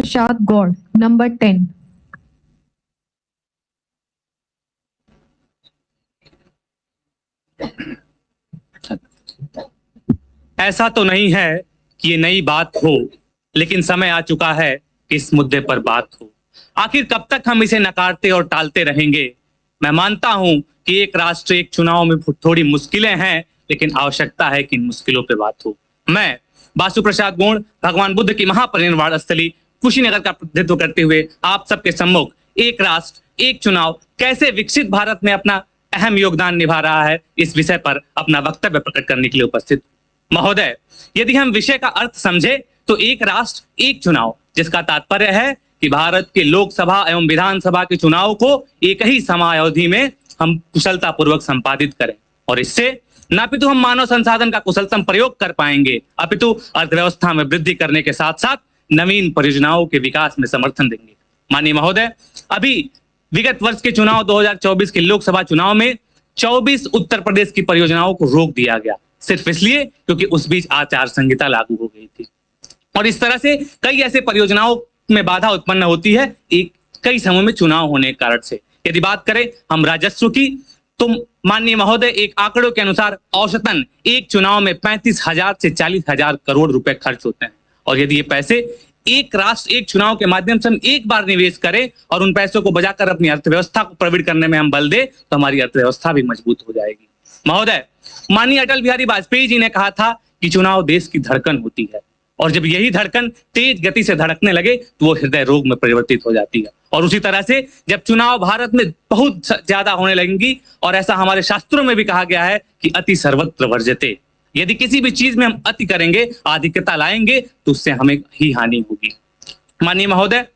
Prashad Gaur, number 10. ऐसा तो नहीं है कि ये नई बात हो, लेकिन समय आ चुका है कि इस मुद्दे पर बात हो। आखिर कब तक हम इसे नकारते और टालते रहेंगे? मैं मानता हूं कि एक राष्ट्र एक चुनाव में थोड़ी मुश्किलें हैं, लेकिन आवश्यकता है कि इन मुश्किलों पर बात हो। मैं बासु प्रसाद गौड़ भगवान बुद्ध की महापरिनिर्वाण स्थली कुशीनगर का प्रतिनिधित्व करते हुए आप सबके सम्मुख एक राष्ट्र एक चुनाव कैसे विकसित भारत में अपना अहम योगदान निभा रहा है, इस विषय पर अपना वक्तव्य प्रकट करने के लिए उपस्थित। महोदय, यदि हम विषय का अर्थ समझे तो एक राष्ट्र एक चुनाव, जिसका तात्पर्य है कि भारत के लोकसभा एवं विधानसभा के चुनाव को एक ही समयावधि में हम कुशलता पूर्वक संपादित करें, और इससे न तो हम मानव संसाधन का कुशलतम प्रयोग कर पाएंगे, अपितु अर्थव्यवस्था में वृद्धि करने के साथ साथ नवीन परियोजनाओं के विकास में समर्थन देंगे। माननीय महोदय, अभी विगत वर्ष के चुनाव 2024 के लोकसभा चुनाव में 24 उत्तर प्रदेश की परियोजनाओं को रोक दिया गया, सिर्फ इसलिए क्योंकि उस बीच आचार संहिता लागू हो गई थी। और इस तरह से कई ऐसे परियोजनाओं में बाधा उत्पन्न होती है एक कई समय में चुनाव होने के कारण से। यदि बात करें हम राजस्व की, तो माननीय महोदय, एक आंकड़ों के अनुसार औसतन एक चुनाव में 35,000 से 40,000 करोड़ रुपए खर्च होते हैं, और यदि ये पैसे एक राष्ट्र एक चुनाव के माध्यम से हम एक बार निवेश करें और उन पैसों को बचाकर अपनी अर्थव्यवस्था को प्रवृत्त करने में हम बल दें, तो हमारी अर्थव्यवस्था भी मजबूत हो जाएगी। महोदय, माननीय अटल बिहारी वाजपेयी जी ने कहा था कि चुनाव देश की धड़कन होती है, और जब यही धड़कन तेज गति से धड़कने लगे तो वो हृदय रोग में परिवर्तित हो जाती है। और उसी तरह से जब चुनाव भारत में बहुत ज्यादा होने लगेंगी, और ऐसा हमारे शास्त्रों में भी कहा गया है कि अति सर्वत्र वर्जते, यदि किसी भी चीज में हम अति करेंगे, अधिकता लाएंगे, तो उससे हमें ही हानि होगी। माननीय महोदय,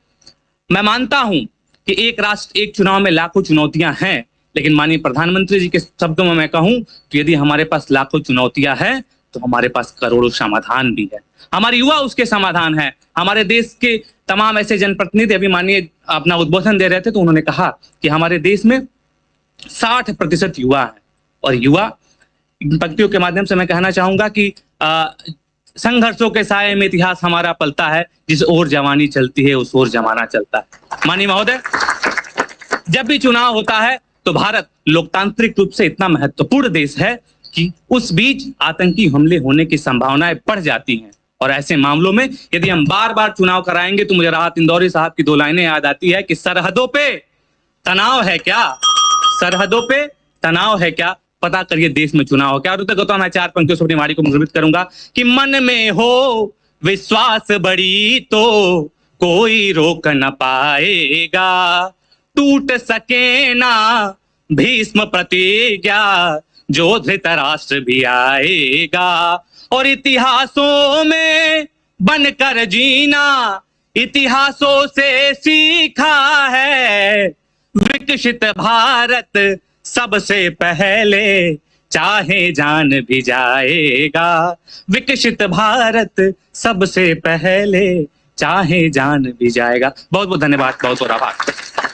मैं मानता हूं कि एक राष्ट्र एक चुनाव में लाखों चुनौतियां हैं, लेकिन माननीय प्रधानमंत्री जी के शब्दों में मैं कहूं तो यदि हमारे पास लाखों चुनौतियां हैं तो हमारे पास करोड़ों समाधान भी है। हमारे युवा उसके समाधान है। हमारे देश के तमाम ऐसे जनप्रतिनिधि अभी माननीय अपना उद्बोधन दे रहे थे, तो उन्होंने कहा कि हमारे देश में 60% युवा है, और युवा पंक्तियों के माध्यम से मैं कहना चाहूंगा कि संघर्षों के साये में इतिहास हमारा पलता है, जिस ओर जवानी चलती है उस ओर जमाना चलता है। माननीय महोदय, जब भी चुनाव होता है तो भारत लोकतांत्रिक रूप से इतना महत्वपूर्ण देश है कि उस बीच आतंकी हमले होने की संभावनाएं बढ़ जाती हैं, और ऐसे मामलों में यदि हम बार बार चुनाव कराएंगे तो मुझे राहत इंदौरी साहब की 2 लाइनें याद आती है कि सरहदों पे तनाव है क्या, सरहदों पे तनाव है क्या, पता करिए देश में चुनाव हो क्या। और तो मैं 4 पंक्तियों से अपनी वाणी को मुद्रित करूंगा कि मन में हो विश्वास बड़ी तो कोई रोक न पाएगा, टूट सके ना भीष्म प्रतिज्ञा जो धृतराष्ट्र भी आएगा, और इतिहासों में बनकर जीना इतिहासों से सीखा है, विकसित भारत सबसे पहले चाहे जान भी जाएगा, विकसित भारत सबसे पहले चाहे जान भी जाएगा। बहुत बहुत धन्यवाद, बहुत बहुत आभार।